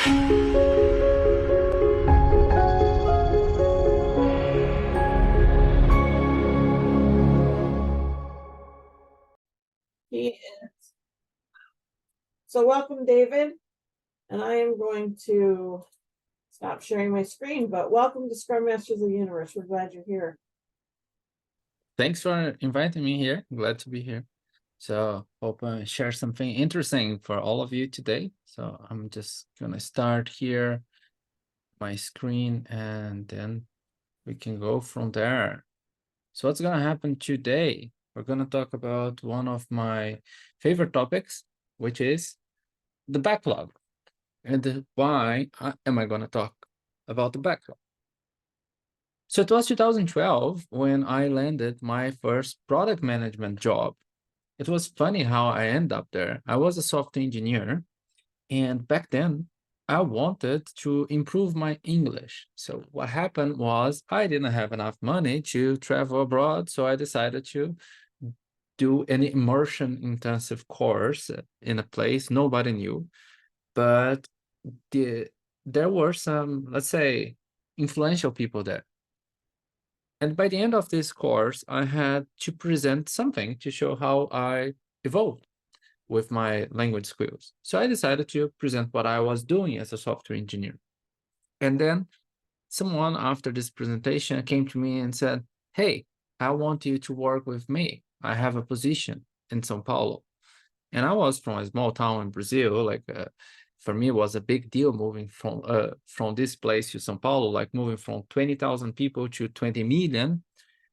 He is. So welcome, David. And I am going to stop sharing my screen, but welcome to Scrum Masters of the Universe. We're glad you're here. Thanks for inviting me here. Glad to be here. So hope I share something interesting for all of you today. So I'm just gonna start here my screen and then we can go from there. So what's gonna happen today? We're gonna talk about one of my favorite topics, which is the backlog. And why am I gonna talk about the backlog? So it was 2012 when I landed my first product management job. It was funny how I ended up there. I was a software engineer, and back then I wanted to improve my English. So what happened was I didn't have enough money to travel abroad, so I decided to do an immersion intensive course in a place nobody knew. But there were some, let's say, influential people there. And by the end of this course, I had to present something to show how I evolved with my language skills. So I decided to present what I was doing as a software engineer. And then someone after this presentation came to me and said, "Hey, I want you to work with me. I have a position in São Paulo." And I was from a small town in Brazil. For me, it was a big deal moving from this place to São Paulo, like moving from 20,000 people to 20 million.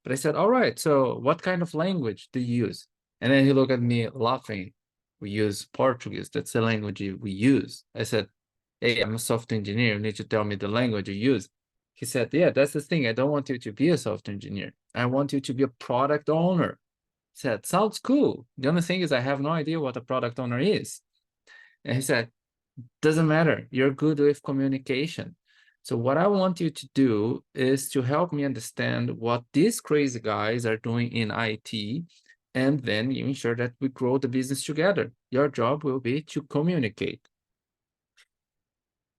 But I said, "All right, so what kind of language do you use?" And then he looked at me laughing. "We use Portuguese. That's the language we use." I said, "Hey, I'm a software engineer. You need to tell me the language you use." He said, "Yeah, that's the thing. I don't want you to be a software engineer. I want you to be a product owner." I said, "Sounds cool. The only thing is I have no idea what a product owner is." And he said, "Doesn't matter. You're good with communication. So what I want you to do is to help me understand what these crazy guys are doing in IT, and then you ensure that we grow the business together. Your job will be to communicate."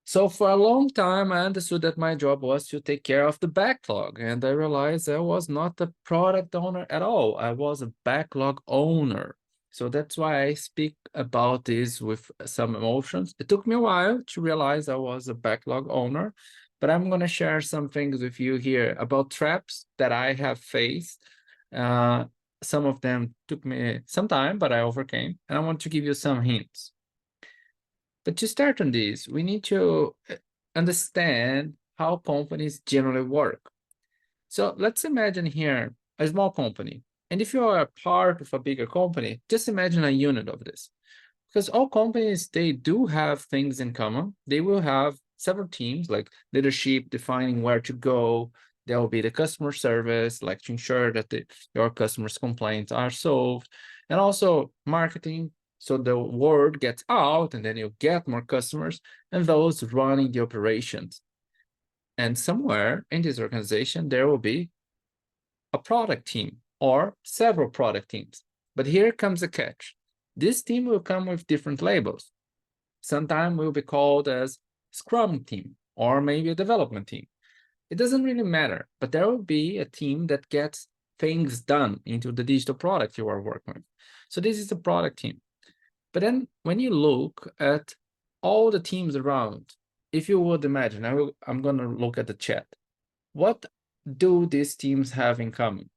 So for a long time, I understood that my job was to take care of the backlog, and I realized I was not a product owner at all. I was a backlog owner. So that's why I speak about this with some emotions. It took me a while to realize I was a backlog owner, but I'm going to share some things with you here about traps that I have faced. Some of them took me some time, but I overcame, and I want to give you some hints. But to start on this, we need to understand how companies generally work. So let's imagine here a small company. And if you are a part of a bigger company, just imagine a unit of this. Because all companies, they do have things in common. They will have several teams, like leadership defining where to go. There will be the customer service, like to ensure that your customers' complaints are solved. And also marketing, so the word gets out and then you get more customers, and those running the operations. And somewhere in this organization, there will be a product team or several product teams. But here comes a catch. This team will come with different labels. Sometimes will be called as Scrum team or maybe a development team. It doesn't really matter, but there will be a team that gets things done into the digital product you are working with. So this is the product team. But then when you look at all the teams around, if you would imagine, I'm going to look at the chat. What do these teams have in common?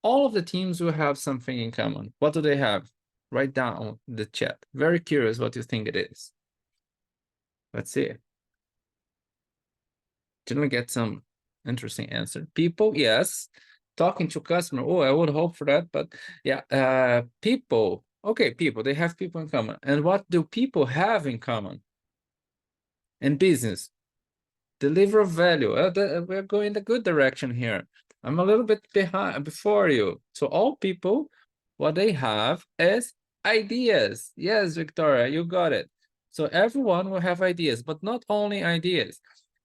All of the teams will have something in common. What do they have? Write down the chat. Very curious what you think it is. Let's see. Didn't we get some interesting answer? People, yes. Talking to customer, oh, I would hope for that, but yeah, people. Okay, people, they have people in common. And what do people have in common? In business, deliver value. We're going in the good direction here. I'm a little bit behind before you. So all people, what they have is ideas. Yes, Victoria, you got it. So everyone will have ideas, but not only ideas.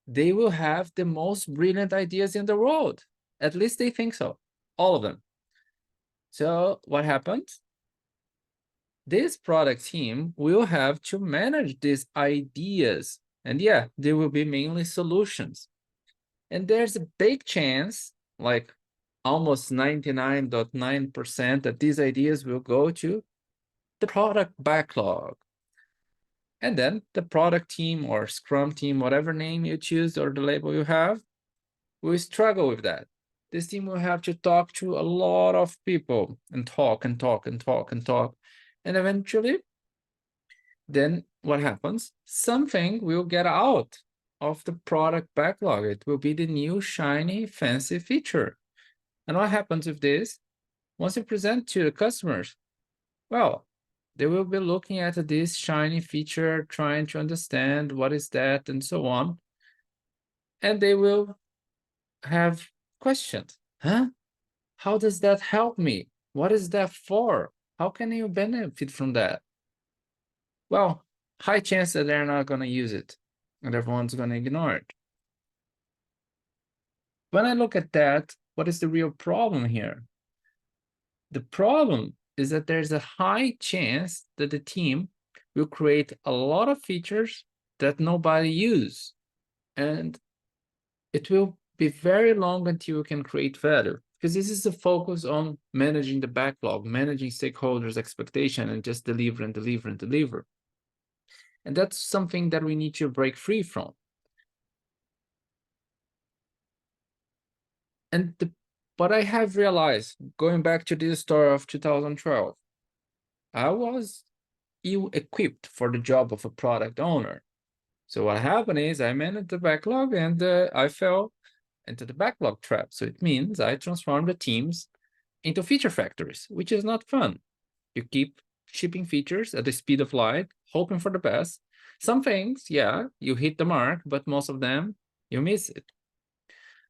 They will have the most brilliant ideas in the world. At least they think so, all of them. So what happens? This product team will have to manage these ideas And yeah, they will be mainly solutions. And there's a big chance, like almost 99.9%, that these ideas will go to the product backlog. And then the product team or Scrum team, whatever name you choose or the label you have, will struggle with that. This team will have to talk to a lot of people and talk and talk and talk and talk. And eventually, then what happens? Something will get out of the product backlog. It will be the new shiny fancy feature. And what happens with this? Once you present to the customers, well, they will be looking at this shiny feature, trying to understand what is that and so on. And they will have questions. Huh? How does that help me? What is that for? How can you benefit from that? Well, high chance that they're not going to use it and everyone's going to ignore it. When I look at that, what is the real problem here? The problem is that there's a high chance that the team will create a lot of features that nobody uses. And it will be very long until you can create value, because this is the focus on managing the backlog, managing stakeholders' expectation, and just deliver and deliver and deliver. And that's something that we need to break free from. And what I have realized, going back to this story of 2012, I was ill-equipped for the job of a product owner. So what happened is I managed the backlog and I fell into the backlog trap. So it means I transformed the teams into feature factories, which is not fun. You keep shipping features at the speed of light, hoping for the best. Some things, yeah, you hit the mark, but most of them, you miss it.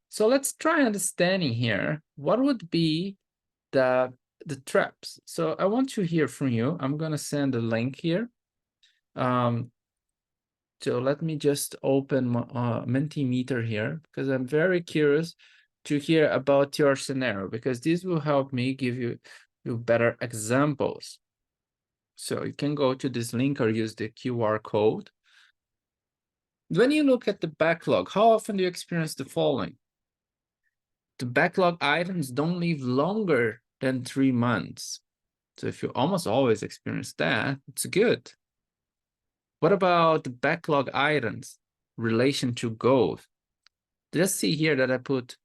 So let's try understanding here what would be the traps. So I want to hear from you. I'm going to send a link here. So let me just open my Mentimeter here, because I'm very curious to hear about your scenario, because this will help me give you better examples. So you can go to this link or use the QR code. When you look at the backlog, how often do you experience the following? The backlog items don't live longer than 3 months. So if you almost always experience that, it's good. What about the backlog items relation to goals? Just see here that I put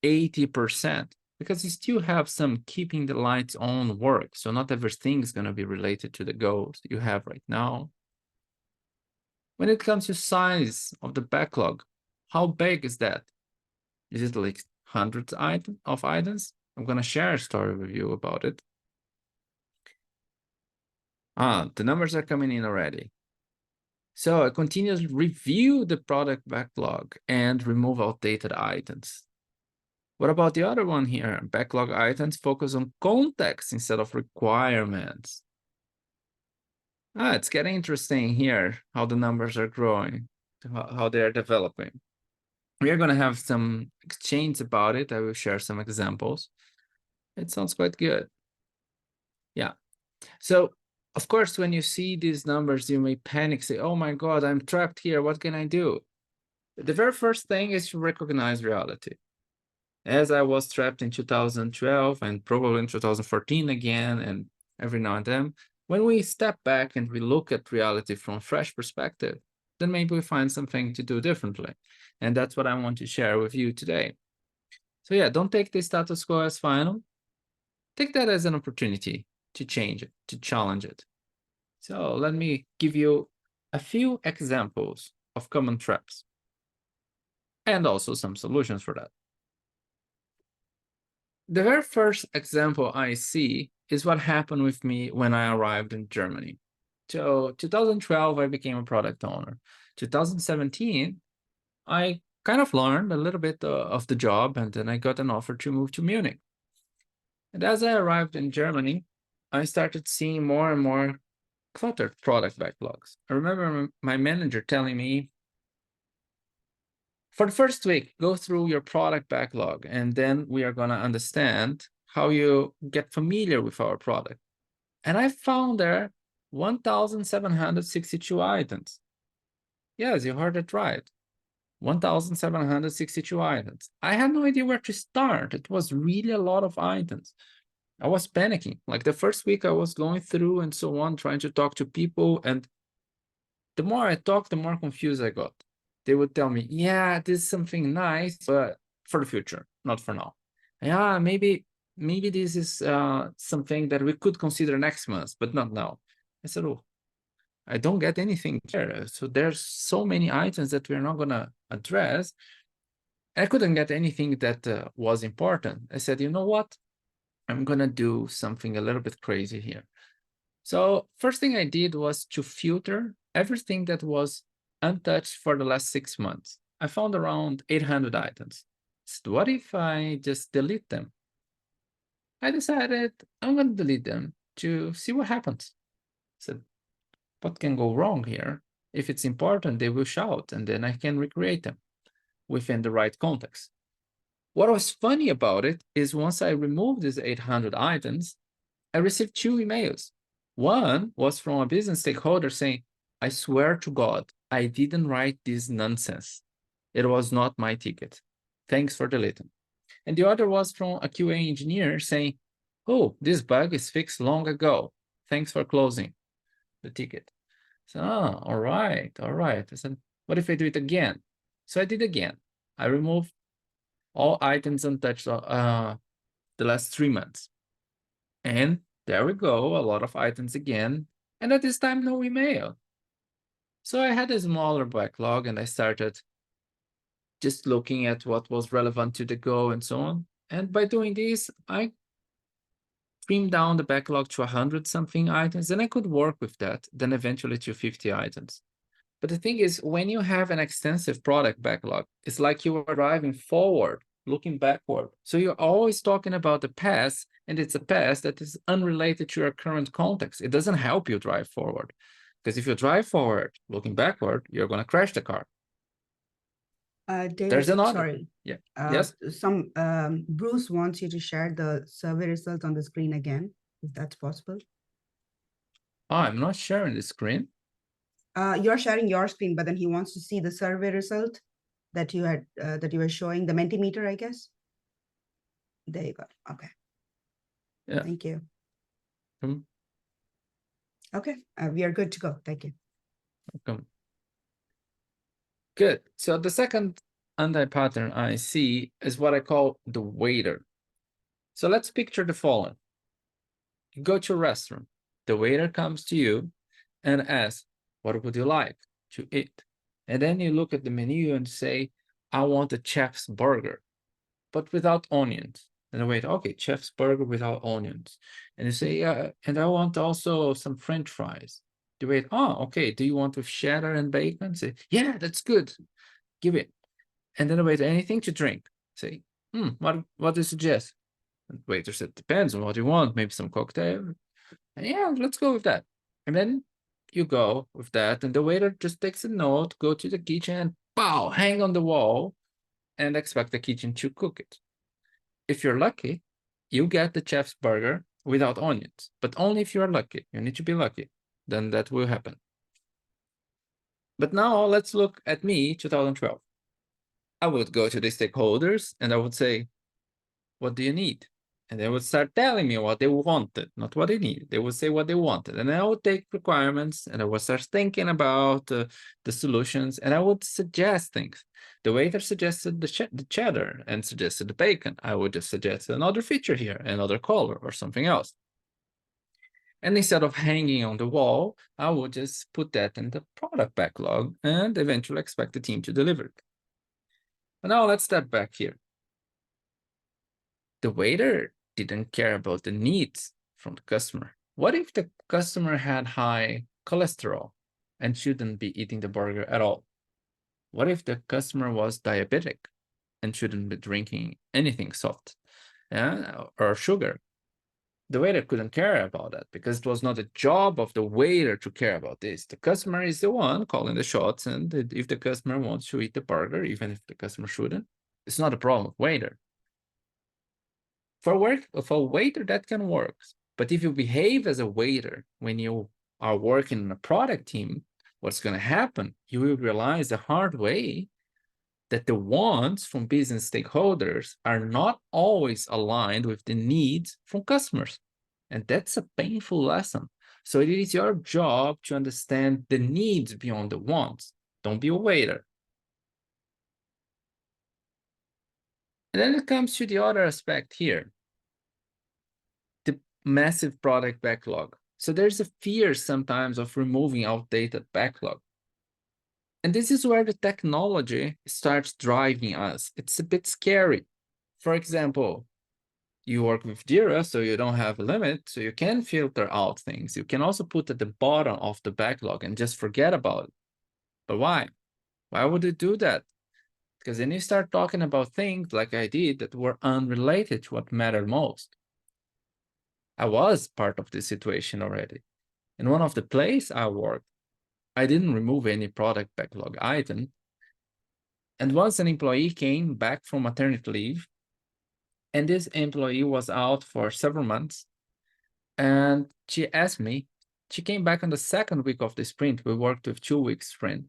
80%, because you still have some keeping the lights on work. So not everything is going to be related to the goals you have right now. When it comes to size of the backlog, how big is that? Is it like hundreds of items? I'm going to share a story with you about it. The numbers are coming in already. So I continuously review the product backlog and remove outdated items. What about the other one here? Backlog items focus on context instead of requirements. It's getting interesting here, how the numbers are growing, how they're developing. We are going to have some exchange about it. I will share some examples. It sounds quite good. Yeah. So, of course, when you see these numbers, you may panic, say, oh my God, I'm trapped here. What can I do? The very first thing is to recognize reality. As I was trapped in 2012 and probably in 2014 again, and every now and then, when we step back and we look at reality from a fresh perspective, then maybe we find something to do differently. And that's what I want to share with you today. So yeah, don't take the status quo as final. Take that as an opportunity to change it, to challenge it. So let me give you a few examples of common traps and also some solutions for that. The very first example I see is what happened with me when I arrived in Germany. So 2012, I became a product owner. 2017, I kind of learned a little bit of the job, and then I got an offer to move to Munich. And as I arrived in Germany, I started seeing more and more cluttered product backlogs. I remember my manager telling me, for the first week, go through your product backlog, and then we are going to understand how you get familiar with our product. And I found there 1,762 items. Yes, you heard it right. 1,762 items. I had no idea where to start. It was really a lot of items. I was panicking. Like the first week I was going through and so on, trying to talk to people. And the more I talked, the more confused I got. They would tell me, yeah, this is something nice, but for the future, not for now. Yeah, maybe this is something that we could consider next month, but not now. I said, oh, I don't get anything there. So there's so many items that we're not gonna address. I couldn't get anything that was important. I said, you know what? I'm gonna do something a little bit crazy here. So first thing I did was to filter everything that was untouched for the last 6 months. I found around 800 items. So what if I just delete them? I decided I'm gonna delete them to see what happens. So what can go wrong here? If it's important, they will shout and then I can recreate them within the right context. What was funny about it is once I removed these 800 items, I received 2 emails. One was from a business stakeholder saying, I swear to God, I didn't write this nonsense. It was not my ticket. Thanks for deleting. And the other was from a QA engineer saying, oh, this bug is fixed long ago. Thanks for closing the ticket. So, all right, all right. I said, what if I do it again? So I did again. I removed all items untouched the last 3 months. And there we go, a lot of items again. And at this time, no email. So I had a smaller backlog and I started just looking at what was relevant to the go and so on. And by doing this, I trimmed down the backlog to 100 something items, and I could work with that, then eventually to 50 items. But the thing is, when you have an extensive product backlog, it's like you are driving forward, looking backward. So you're always talking about the past, and it's a past that is unrelated to your current context. It doesn't help you drive forward. Because if you drive forward, looking backward, you're going to crash the car. There's David, another. sorry. Yeah. Yes. Bruce wants you to share the survey results on the screen again, if that's possible. Oh, I'm not sharing the screen. You're sharing your screen, but then he wants to see the survey result that you were showing, the Mentimeter, I guess. There you go. Okay. Yeah. Thank you. Welcome. Okay, we are good to go. Thank you. Welcome. Good. So the second anti-pattern I see is what I call the waiter. So let's picture the following. You go to a restaurant. The waiter comes to you and asks, what would you like to eat? And then you look at the menu and say, I want a chef's burger, but without onions. And the waiter, okay, chef's burger without onions. And you say, yeah, and I want also some French fries. The waiter, oh, okay, do you want with cheddar and bacon? Say, yeah, that's good. Give it. And then the waiter, anything to drink? Say, what do you suggest? And the waiter said, depends on what you want, maybe some cocktail. And yeah, let's go with that. And then you go with that, and the waiter just takes a note, go to the kitchen, and pow, hang on the wall, and expect the kitchen to cook it. If you're lucky, you get the chef's burger without onions, but only if you are lucky. You need to be lucky. Then that will happen. But now let's look at me, 2012. I would go to the stakeholders and I would say, what do you need? And they would start telling me what they wanted, not what they needed. They would say what they wanted. And I would take requirements and I would start thinking about the solutions and I would suggest things. The waiter suggested the cheddar and suggested the bacon. I would just suggest another feature here, another color or something else. And instead of hanging on the wall, I would just put that in the product backlog and eventually expect the team to deliver it. But now let's step back here. The waiter didn't care about the needs from the customer. What if the customer had high cholesterol and shouldn't be eating the burger at all? What if the customer was diabetic and shouldn't be drinking anything soft or sugar? The waiter couldn't care about that because it was not the job of the waiter to care about this. The customer is the one calling the shots, and if the customer wants to eat the burger, even if the customer shouldn't, it's not a problem of waiter. For a waiter, that can work. But if you behave as a waiter when you are working in a product team, what's going to happen? You will realize the hard way that the wants from business stakeholders are not always aligned with the needs from customers. And that's a painful lesson. So it is your job to understand the needs beyond the wants. Don't be a waiter. And then it comes to the other aspect here, the massive product backlog. So there's a fear sometimes of removing outdated backlog. And this is where the technology starts driving us. It's a bit scary. For example, you work with Jira, so you don't have a limit, so you can filter out things. You can also put at the bottom of the backlog and just forget about it. But why? Why would you do that? Because then you start talking about things like I did that were unrelated to what mattered most. I was part of this situation already. In one of the places I worked, I didn't remove any product backlog item. And once an employee came back from maternity leave, and this employee was out for several months, and she asked me, she came back on the second week of the sprint. We worked with 2 weeks sprint.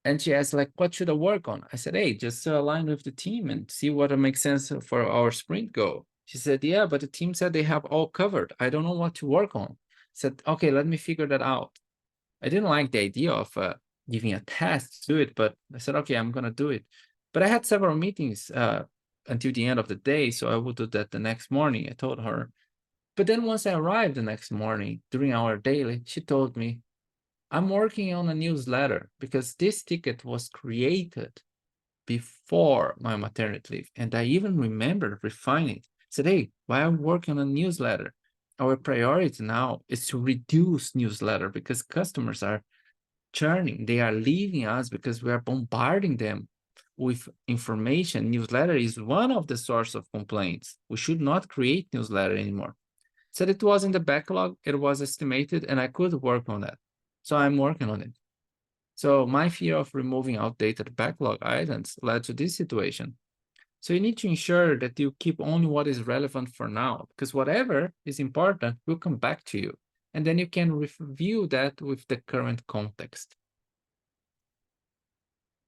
And she asked, like, what should I work on? I said, hey, just align with the team and see what makes sense for our sprint goal. She said, yeah, but the team said they have all covered. I don't know what to work on. I said, okay, let me figure that out. I didn't like the idea of giving a task to do it, but I said, okay, I'm going to do it. But I had several meetings until the end of the day, so I would do that the next morning, I told her. But then once I arrived the next morning during our daily, she told me, I'm working on a newsletter because this ticket was created before my maternity leave. And I even remember refining it. I said, hey, why I'm working on a newsletter? Our priority now is to reduce newsletter because customers are churning. They are leaving us because we are bombarding them with information. Newsletter is one of the source of complaints. We should not create newsletter anymore. Said it was in the backlog, it was estimated, and I could work on that. So I'm working on it. So my fear of removing outdated backlog items led to this situation. So you need to ensure that you keep only what is relevant for now, because whatever is important will come back to you. And then you can review that with the current context.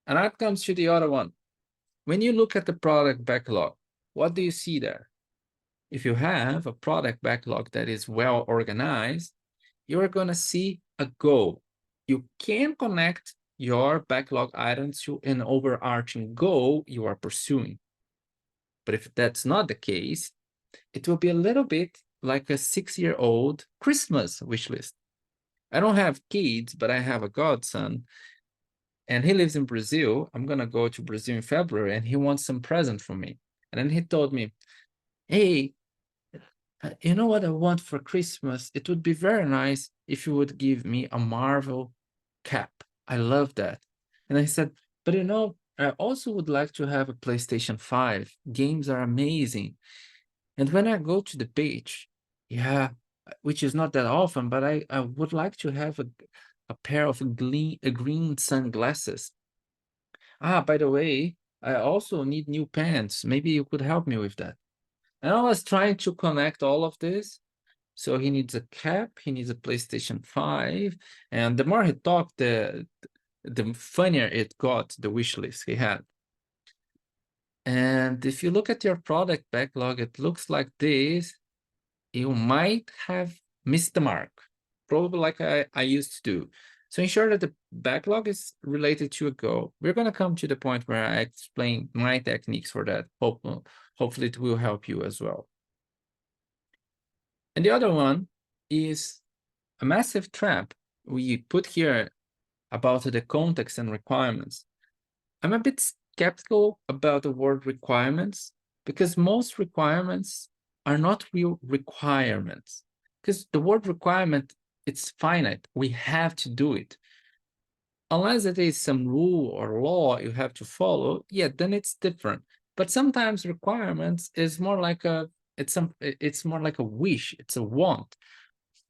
And that comes to the other one. When you look at the product backlog, what do you see there? If you have a product backlog that is well organized, you're going to see a goal. You can connect your backlog items to an overarching goal you are pursuing. But if that's not the case, it will be a little bit like a 6-year-old Christmas wish list. I don't have kids, but I have a godson, and he lives in Brazil. I'm going to go to Brazil in February, and he wants some present from me. And then he told me, hey, you know what I want for Christmas? It would be very nice if you would give me a Marvel cap. I love that. And I said, but you know, I also would like to have a PlayStation 5. Games are amazing. And when I go to the beach, yeah, which is not that often, but I would like to have a pair of green sunglasses. Ah, by the way, I also need new pants. Maybe you could help me with that. And I was trying to connect all of this. So he needs a cap, he needs a PlayStation 5. And the more he talked, the funnier it got, the wish list he had. And if you look at your product backlog, it looks like this. You might have missed the mark, probably like I used to do. So ensure that the backlog is related to a goal. We're going to come to the point where I explain my techniques for that. Hopefully it will help you as well. And the other one is a massive trap we put here about the context and requirements. I'm a bit skeptical about the word requirements because most requirements are not real requirements. Because the word requirement, it's finite. We have to do it. Unless there is some rule or law you have to follow, yeah, then it's different. But sometimes requirements is more like it's more like a wish, it's a want.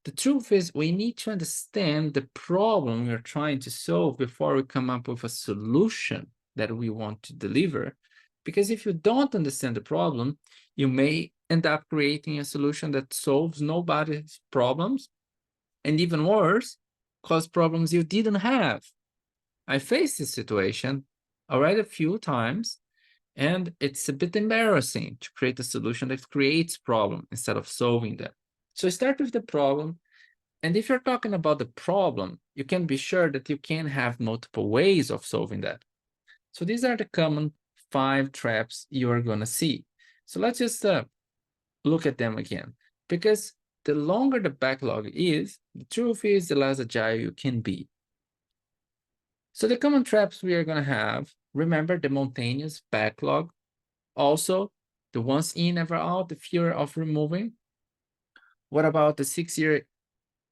The truth is we need to understand the problem we're trying to solve before we come up with a solution that we want to deliver. Because if you don't understand the problem, you may end up creating a solution that solves nobody's problems. And even worse, cause problems you didn't have. I faced this situation already a few times, and it's a bit embarrassing to create a solution that creates problem instead of solving them. So start with the problem. And if you're talking about the problem, you can be sure that you can have multiple ways of solving that. So these are the common 5 traps you are going to see. So let's just look at them again, because the longer the backlog is, the truth is the less agile you can be. So the common traps we are going to have, remember the mountainous backlog, also the once in, never out, the fear of removing. What about the 6-year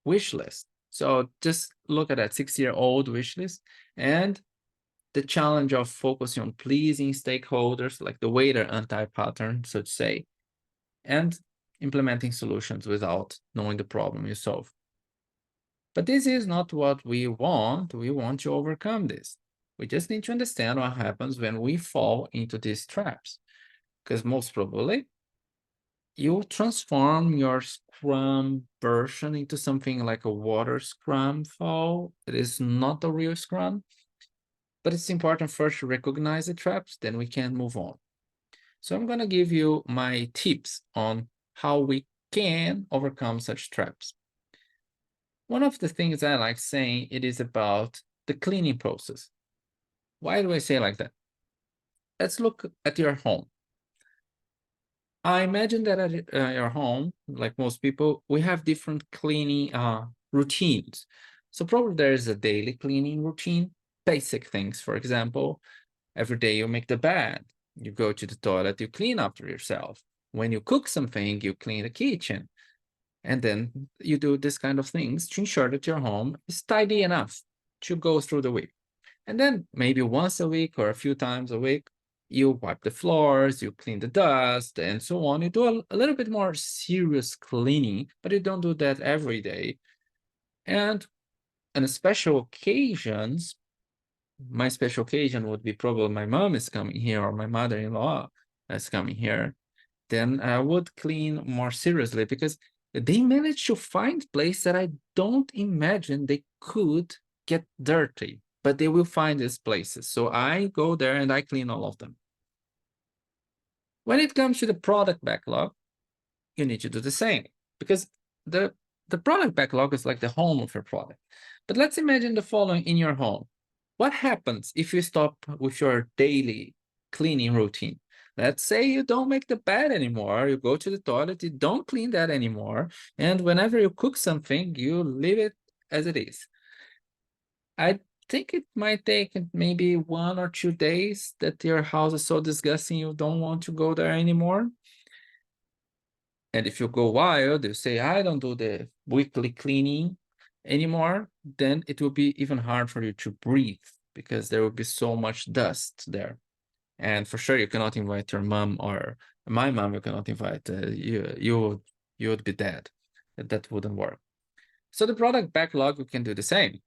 wish list? So just look at that 6-year-old wish list and the challenge of focusing on pleasing stakeholders, like the waiter anti-pattern, so to say, and implementing solutions without knowing the problem you solve. But this is not what we want. We want to overcome this. We just need to understand what happens when we fall into these traps. Because most probably, you transform your Scrum version into something like a water Scrum fall. It is not a real Scrum. But it's important first to recognize the traps, then we can move on. So I'm going to give you my tips on how we can overcome such traps. One of the things I like saying, it is about the cleaning process. Why do I say like that? Let's look at your home. I imagine that at your home, like most people, we have different cleaning routines. So probably there is a daily cleaning routine, basic things. For example, every day you make the bed, you go to the toilet, you clean after yourself. When you cook something, you clean the kitchen. And then you do this kind of things to ensure that your home is tidy enough to go through the week. And then maybe once a week or a few times a week, you wipe the floors, you clean the dust, and so on. You do a little bit more serious cleaning, but you don't do that every day. And on special occasions, my special occasion would be probably my mom is coming here or my mother-in-law is coming here. Then I would clean more seriously because they managed to find places that I don't imagine they could get dirty, but they will find these places. So I go there and I clean all of them. When it comes to the product backlog, you need to do the same because the product backlog is like the home of your product. But let's imagine the following in your home. What happens if you stop with your daily cleaning routine? Let's say you don't make the bed anymore, you go to the toilet, you don't clean that anymore, and whenever you cook something, you leave it as it is. I think it might take maybe 1 or 2 days that your house is so disgusting you don't want to go there anymore. And if you go wild, you say, I don't do the weekly cleaning anymore, then it will be even hard for you to breathe because there will be so much dust there. And for sure, you cannot invite your mom or my mom, you cannot invite, you would be dead. That wouldn't work. So the product backlog, you can do the same.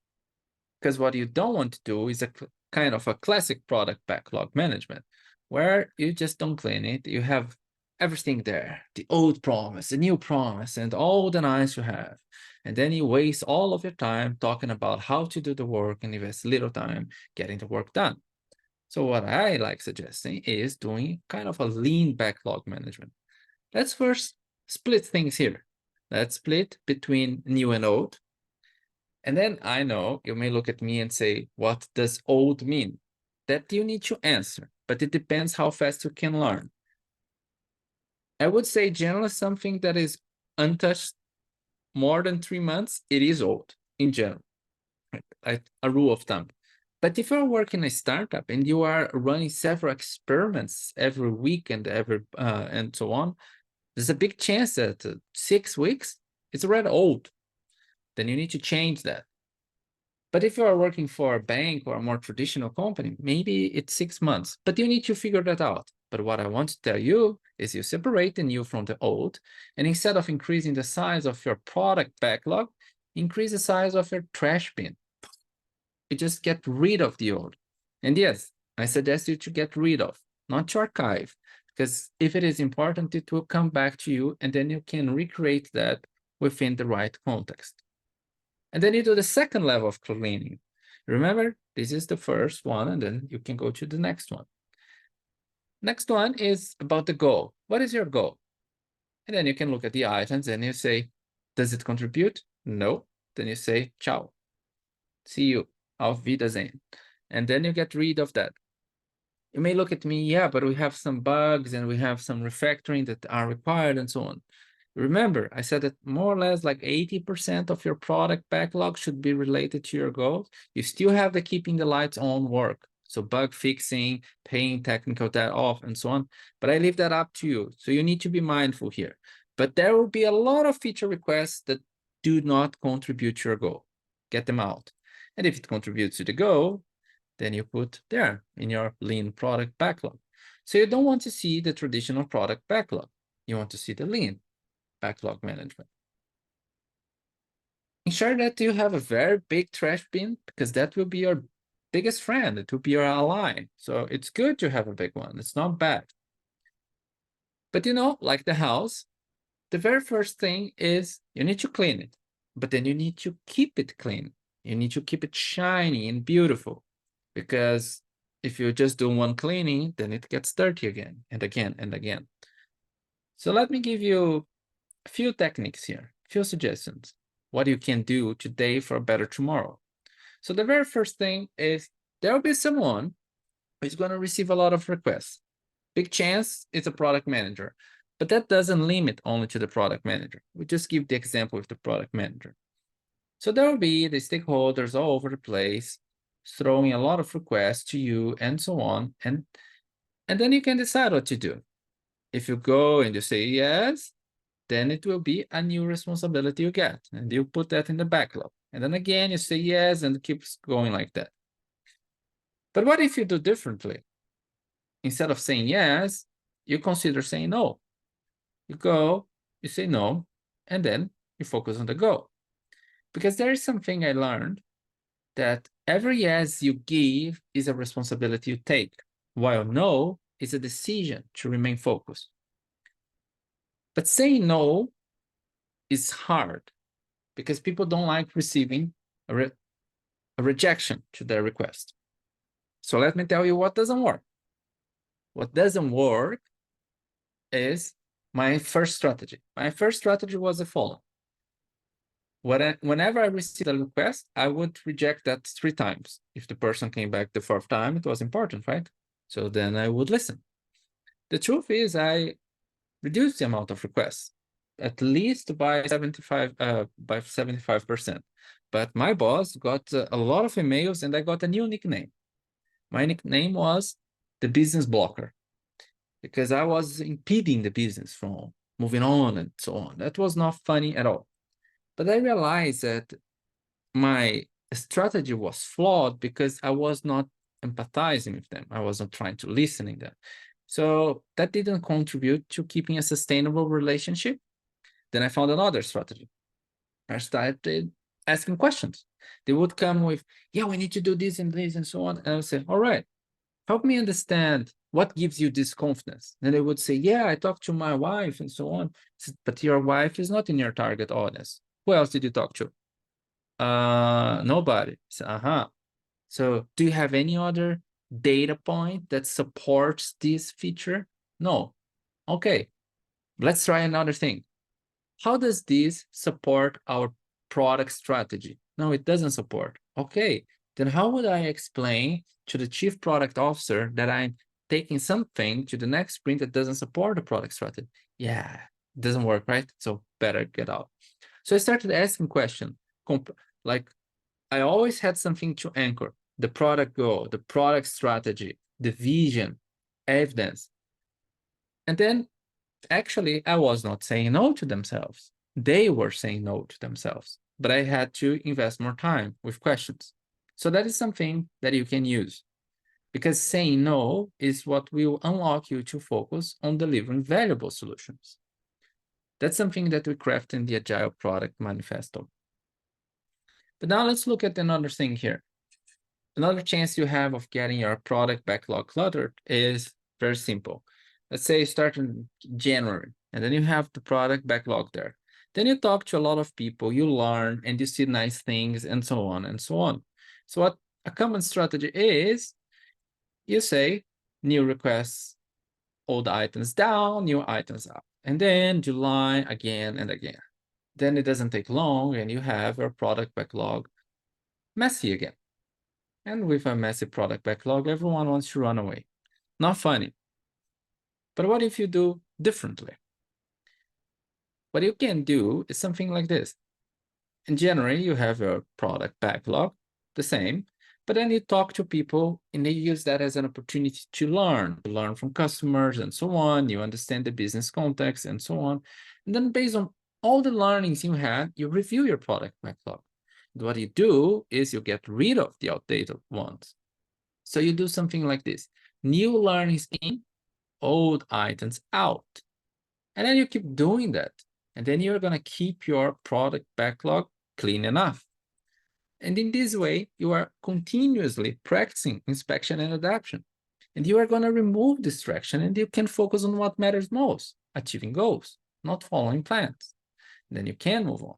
Because what you don't want to do is a kind of a classic product backlog management, where you just don't clean it. You have everything there, the old promise, the new promise, and all the nice you have. And then you waste all of your time talking about how to do the work and invest little time getting the work done. So what I like suggesting is doing kind of a lean backlog management. Let's first split things here. Let's split between new and old. And then I know you may look at me and say, what does old mean? That you need to answer, but it depends how fast you can learn. I would say generally something that is untouched more than 3 months, it is old in general, like a rule of thumb. But if you're working a startup and you are running several experiments every week and and so on, there's a big chance that 6 weeks, it's already old. Then you need to change that. But if you are working for a bank or a more traditional company, maybe it's 6 months, but you need to figure that out. But what I want to tell you is you separate the new from the old, and instead of increasing the size of your product backlog, increase the size of your trash bin. You just get rid of the old. And yes, I suggest you to get rid of, not to archive, because if it is important, it will come back to you, and then you can recreate that within the right context. And then you do the second level of cleaning. Remember, this is the first one, and then you can go to the next one. Next one is about the goal. What is your goal? And then you can look at the items and you say, does it contribute? No. Then you say, ciao. See you. Auf Wiedersehen. And then you get rid of that. You may look at me, yeah, but we have some bugs and we have some refactoring that are required and so on. Remember, I said that more or less like 80% of your product backlog should be related to your goals. You still have the keeping the lights on work. So bug fixing, paying technical debt off, and so on. But I leave that up to you. So you need to be mindful here. But there will be a lot of feature requests that do not contribute to your goal. Get them out. And if it contributes to the goal, then you put there in your lean product backlog. So you don't want to see the traditional product backlog. You want to see the lean backlog management. Ensure that you have a very big trash bin, because that will be your biggest friend. It will be your ally. So it's good to have a big one. It's not bad. But you know, like the house, the very first thing is you need to clean it, but then you need to keep it clean. You need to keep it shiny and beautiful, because if you just do one cleaning, then it gets dirty again and again and again. So let me give you a few techniques here, a few suggestions, what you can do today for a better tomorrow. So the very first thing is there will be someone who's going to receive a lot of requests. Big chance it's a product manager, but that doesn't limit only to the product manager. We just give the example of the product manager. So there will be the stakeholders all over the place, throwing a lot of requests to you and so on. And then you can decide what to do. If you go and you say yes, then it will be a new responsibility you get. And you put that in the backlog. And then again, you say yes, and it keeps going like that. But what if you do differently? Instead of saying yes, you consider saying no. You go, you say no, and then you focus on the go. Because there is something I learned, that every yes you give is a responsibility you take, while no is a decision to remain focused. But saying no is hard because people don't like receiving a rejection to their request. So let me tell you what doesn't work. What doesn't work is my first strategy. My first strategy was the following. Whenever I received a request, I would reject that 3 times. If the person came back the 4th time, it was important, right? So then I would listen. The truth is I reduced the amount of requests, at least by 75%. But my boss got a lot of emails and I got a new nickname. My nickname was the business blocker, because I was impeding the business from moving on and so on. That was not funny at all. But I realized that my strategy was flawed because I was not empathizing with them. I wasn't trying to listen to them. So that didn't contribute to keeping a sustainable relationship. Then I found another strategy. I started asking questions. They would come with, yeah, we need to do this and this and so on. And I would say, all right, help me understand what gives you this confidence. And they would say, yeah, I talked to my wife and so on. I said, but your wife is not in your target audience. Who else did you talk to? Nobody. So, So do you have any other data point that supports this feature? No. Okay, let's try another thing. How does this support our product strategy? No, it doesn't support. Okay, then how would I explain to the chief product officer that I'm taking something to the next sprint that doesn't support the product strategy? Yeah, it doesn't work, right? So better get out. So I started asking questions, like I always had something to anchor: the product goal, the product strategy, the vision, evidence. And then actually I was not saying no to themselves. They were saying no to themselves, but I had to invest more time with questions. So that is something that you can use, because saying no is what will unlock you to focus on delivering valuable solutions. That's something that we craft in the Agile Product Manifesto. But now let's look at another thing here. Another chance you have of getting your product backlog cluttered is very simple. Let's say you start in January, and then you have the product backlog there. Then you talk to a lot of people, you learn, and you see nice things, and so on and so on. So what a common strategy is, you say new requests, old items down, new items up, and then July again and again. Then it doesn't take long, and you have your product backlog messy again. And with a messy product backlog, everyone wants to run away. Not funny. But what if you do differently? What you can do is something like this. In January, you have your product backlog, the same, but then you talk to people and they use that as an opportunity to learn from customers and so on. You understand the business context and so on. And then based on all the learnings you had, you review your product backlog. And what you do is you get rid of the outdated ones. So you do something like this: new learnings in, old items out. And then you keep doing that. And then you're going to keep your product backlog clean enough. And in this way, you are continuously practicing inspection and adaptation. And you are going to remove distraction, and you can focus on what matters most: achieving goals, not following plans. And then you can move on.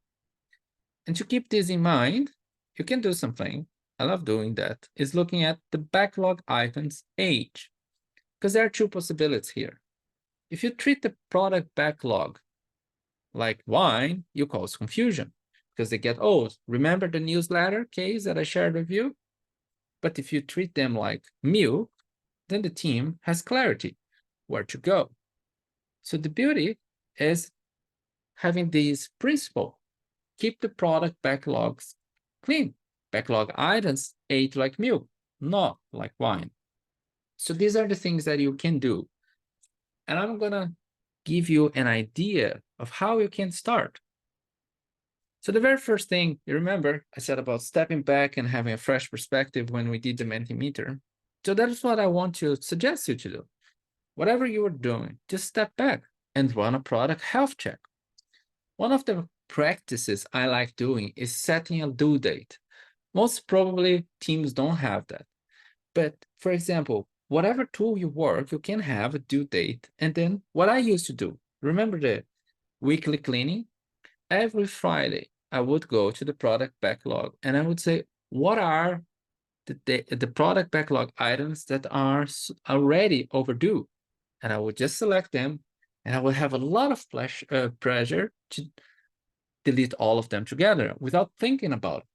And to keep this in mind, you can do something. I love doing that, is looking at the backlog items age. Because there are two possibilities here. If you treat the product backlog like wine, you cause confusion because they get old. Remember the newsletter case that I shared with you? But if you treat them like milk, then the team has clarity where to go. So the beauty is having this principle: keep the product backlogs clean. Backlog items age like milk, not like wine. So these are the things that you can do. And I'm gonna give you an idea of how you can start. So the very first thing, you remember, I said about stepping back and having a fresh perspective when we did the Mentimeter. So that's what I want to suggest you to do. Whatever you are doing, just step back and run a product health check. One of the practices I like doing is setting a due date. Most probably teams don't have that. But for example, whatever tool you work, you can have a due date. And then what I used to do, remember the weekly cleaning? Every Friday, I would go to the product backlog and I would say, what are the product backlog items that are already overdue? And I would just select them, and I would have a lot of pressure to delete all of them together without thinking about it.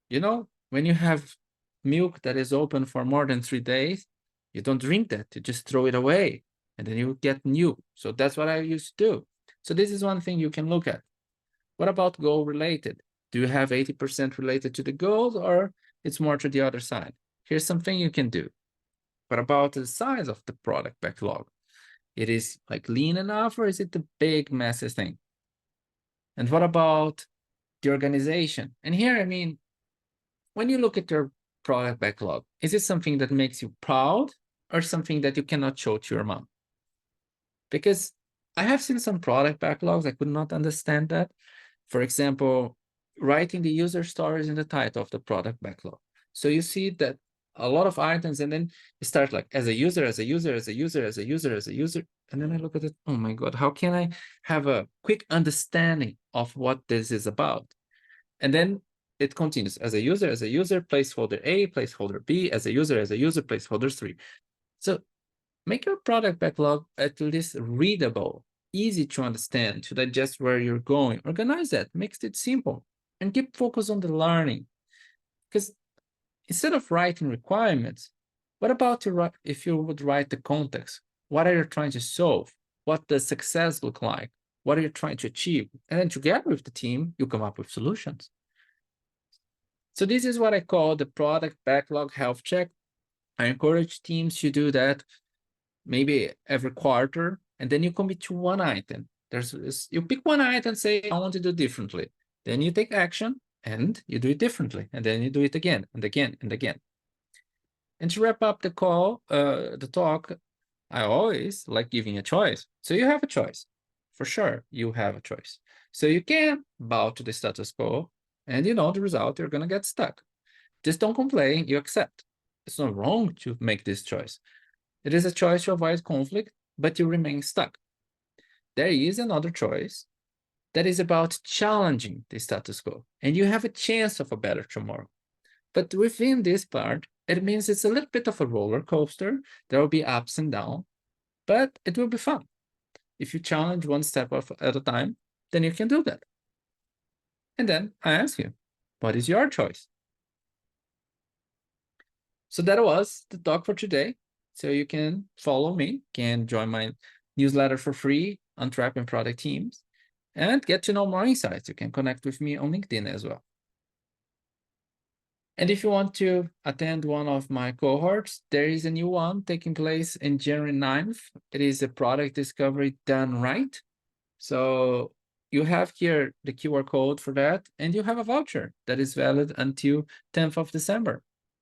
You know, when you have milk that is open for more than 3 days, you don't drink that, you just throw it away, and then you get new. So that's what I used to do. So this is one thing you can look at. What about goal related? Do you have 80% related to the goals, or it's more to the other side? Here's something you can do. What about the size of the product backlog? It is like lean enough, or is it the big massive thing? And what about the organization? And here, I mean, when you look at your product backlog, is it something that makes you proud or something that you cannot show to your mom? Because I have seen some product backlogs, I could not understand that. For example, writing the user stories in the title of the product backlog. So you see that a lot of items, and then you start like as a user, as a user, as a user, as a user, as a user. And then I look at it, oh my God, how can I have a quick understanding of what this is about? And then it continues as a user, placeholder A, placeholder B, as a user, placeholder 3. So make your product backlog at least readable, easy to understand, to digest where you're going. Organize that, makes it simple, and keep focus on the learning. Because instead of writing requirements, what about if you would write the context? What are you trying to solve? What does success look like? What are you trying to achieve? And then together with the team, you come up with solutions. So this is what I call the product backlog health check. I encourage teams to do that maybe every quarter, and then you commit to one item. You pick one item and say, I want to do differently. Then you take action and you do it differently. And then you do it again and again and again. And to wrap up the talk, I always like giving a choice. So you have a choice. For sure, you have a choice. So you can bow to the status quo, and you know the result, you're going to get stuck. Just don't complain, you accept. It's not wrong to make this choice. It is a choice to avoid conflict, but you remain stuck. There is another choice that is about challenging the status quo, and you have a chance of a better tomorrow. But within this part, it means it's a little bit of a roller coaster. There will be ups and downs, but it will be fun. If you challenge one step at a time, then you can do that. And then I ask you, what is your choice? So that was the talk for today. So you can follow me, can join my newsletter for free on Trapping Product Teams, and get to know more insights. You can connect with me on LinkedIn as well. And if you want to attend one of my cohorts, there is a new one taking place in January 9th. It is a product discovery done right. So you have here the QR code for that, and you have a voucher that is valid until 10th of December,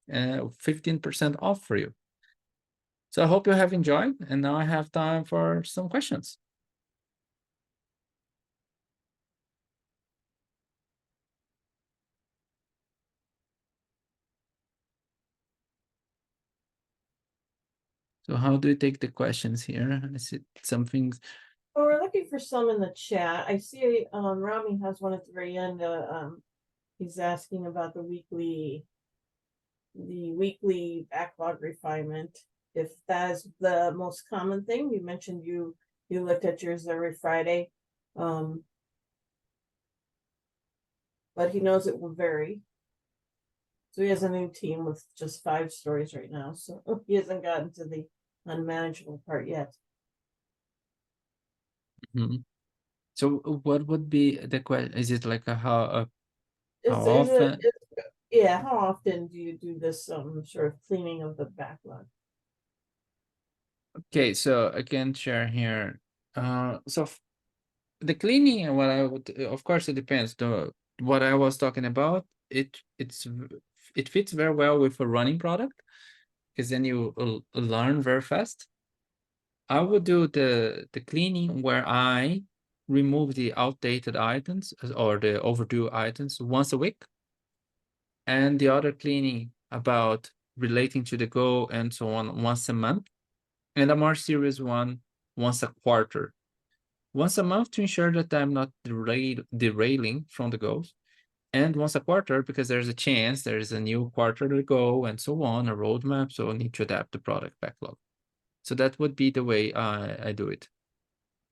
15% off for you. So I hope you have enjoyed, and now I have time for some questions. So how do you take the questions here? Is it something? Well, we're looking for some in the chat. I see Rami has one at the very end. He's asking about the weekly backlog refinement. If that is the most common thing. You mentioned you looked at yours every Friday. But he knows it will vary. So he has a new team with just 5 stories right now. So he hasn't gotten to the unmanageable part yet. Mm-hmm. So what would be the question? Is it like how How often? Yeah, how often do you do this sort of cleaning of the backlog? Okay, so I can share here. So the cleaning and what I would, of course, it depends. What I was talking about, it fits very well with a running product, because then you learn very fast. I would do the cleaning where I remove the outdated items or the overdue items once a week, and the other cleaning about relating to the goal and so on once a month, and a more serious one once a quarter. Once a month to ensure that I'm not derailing from the goals, and once a quarter because there's a chance there's a new quarter to go and so on, a roadmap, so I need to adapt the product backlog. So that would be the way I do it.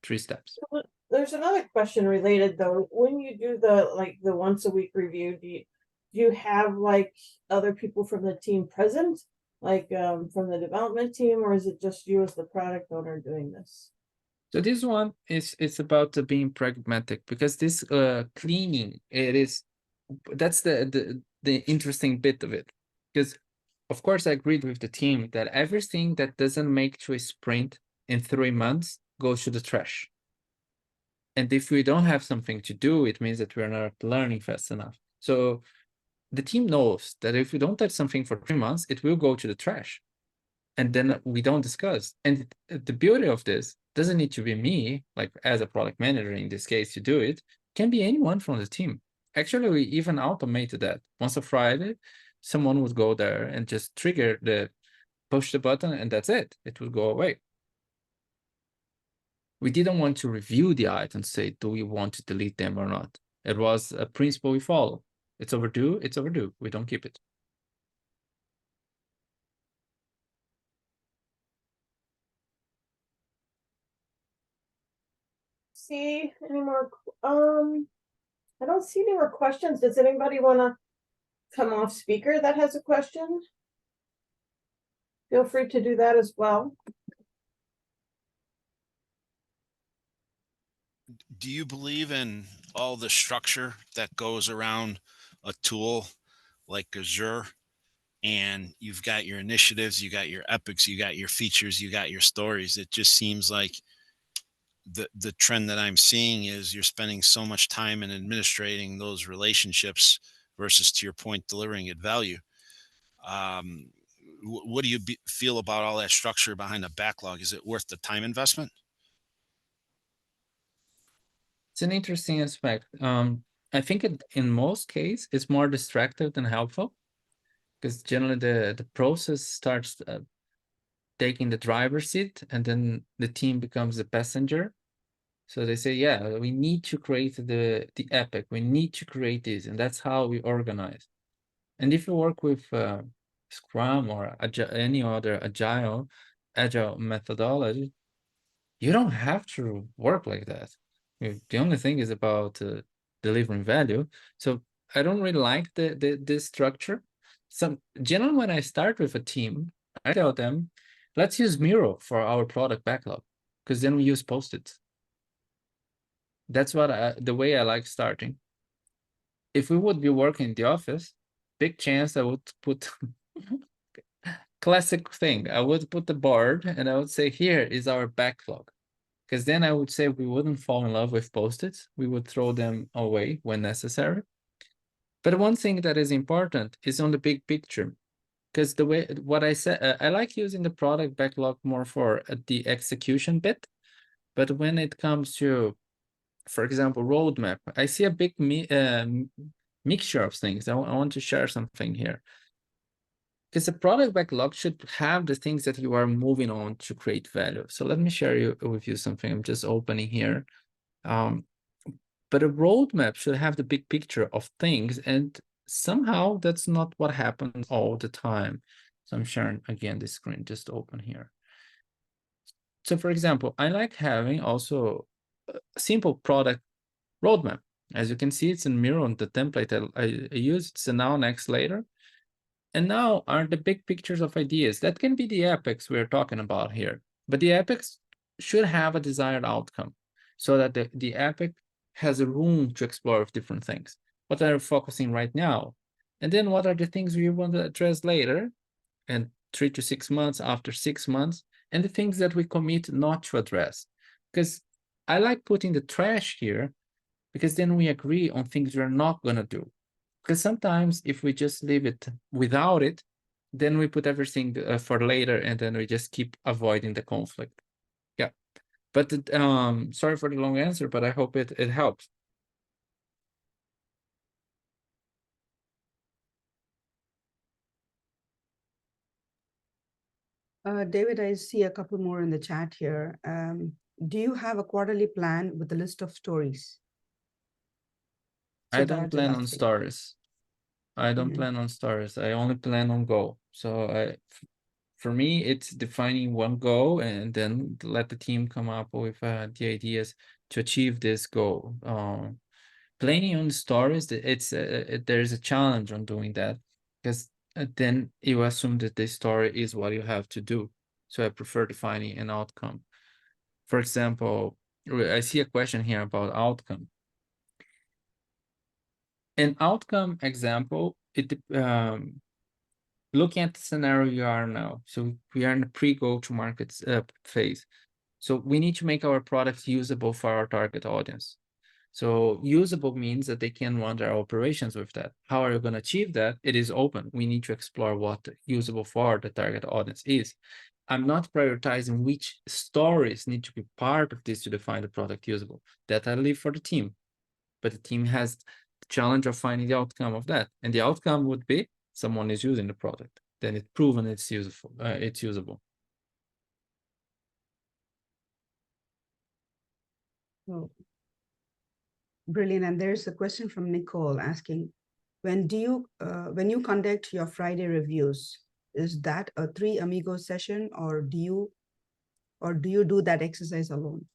3 steps. There's another question related though. When you do the once a week review, do you have like other people from the team present, like from the development team, or is it just you as the product owner doing this? So this one it's about being pragmatic, because this cleaning, that's the interesting bit of it, because of course I agreed with the team that everything that doesn't make to a sprint in 3 months goes to the trash. And if we don't have something to do, it means that we're not learning fast enough. So the team knows that if we don't touch something for 3 months, it will go to the trash. And then we don't discuss. And the beauty of this doesn't need to be me, like as a product manager in this case, to do it. It can be anyone from the team. Actually, we even automated that. Once a Friday, someone would go there and just push the button, and that's it. It would go away. We didn't want to review the items, say, do we want to delete them or not? It was a principle we follow. It's overdue, it's overdue. We don't keep it. See any more? I don't see any more questions. Does anybody want to come off speaker that has a question? Feel free to do that as well. Do you believe in all the structure that goes around a tool like Azure? And you've got your initiatives, you got your epics, you got your features, you got your stories. It just seems like the trend that I'm seeing is you're spending so much time in administrating those relationships versus, to your point, delivering it value. What do you feel about all that structure behind the backlog? Is it worth the time investment? It's an interesting aspect. I think in most cases, it's more distractive than helpful, because generally the process starts taking the driver's seat, and then the team becomes the passenger. So they say, yeah, we need to create the epic. We need to create this, and that's how we organize. And if you work with Scrum or any other agile methodology, you don't have to work like that. The only thing is about delivering value. So I don't really like this structure. Generally, when I start with a team, I tell them, let's use Miro for our product backlog, because then we use Post-its. That's the way I like starting. If we would be working in the office, big chance I would put classic thing. I would put the board and I would say, here is our backlog. Because then I would say we wouldn't fall in love with Post-its. We would throw them away when necessary. But one thing that is important is on the big picture. Because what I said, I like using the product backlog more for the execution bit. But when it comes to, for example, roadmap, I see a big mixture of things. I want to share something here. Because the product backlog should have the things that you are moving on to create value. So let me share with you something. I'm just opening here. But a roadmap should have the big picture of things, and somehow that's not what happens all the time. So I'm sharing again the screen, just open here. So for example, I like having also a simple product roadmap. As you can see, it's in Miro on the template I used. It's a now, next, later. And now are the big pictures of ideas. That can be the epics we're talking about here. But the epics should have a desired outcome so that the epic has a room to explore with different things. What are you focusing right now? And then what are the things we want to address later? And 3 to 6 months, after 6 months, and the things that we commit not to address. Because I like putting the trash here, because then we agree on things we're not going to do. Because sometimes if we just leave it without it, then we put everything for later, and then we just keep avoiding the conflict. Yeah, but sorry for the long answer, but I hope it helps. David, I see a couple more in the chat here. Do you have a quarterly plan with a list of stories? I don't plan on stories. I don't plan on stories. I only plan on goal. So for me, it's defining one goal and then let the team come up with the ideas to achieve this goal. Planning on stories, there's a challenge on doing that, because then you assume that the story is what you have to do. So I prefer defining an outcome. For example, I see a question here about outcome. An outcome example, looking at the scenario you are now. So we are in the pre-go-to-market phase. So we need to make our product usable for our target audience. So usable means that they can run their operations with that. How are you going to achieve that? It is open. We need to explore what usable for the target audience is. I'm not prioritizing which stories need to be part of this to define the product usable. That I leave for the team. But the team has the challenge of finding the outcome of that. And the outcome would be someone is using the product. Then it's proven it's useful. It's usable. Oh, brilliant. And there's a question from Nicole asking, when you conduct your Friday reviews, is that a 3 amigos session, or do you do that exercise alone?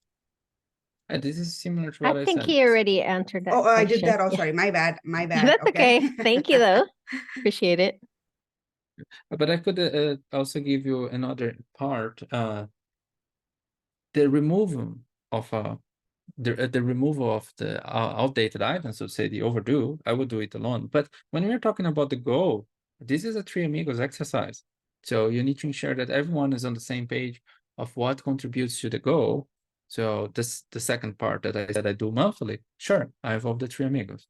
This is similar to what I think said. he already answered that. I did question. that. Oh, Yeah. sorry, my bad. That's okay. Thank you, though. Appreciate it. But I could also give you another part. The removal of the removal of the outdated items, so say the overdue, I would do it alone. But when we're talking about the goal, this is a 3 amigos exercise. So you need to ensure that everyone is on the same page of what contributes to the goal. So this the second part that I said I do monthly. Sure, I involve the 3 amigos.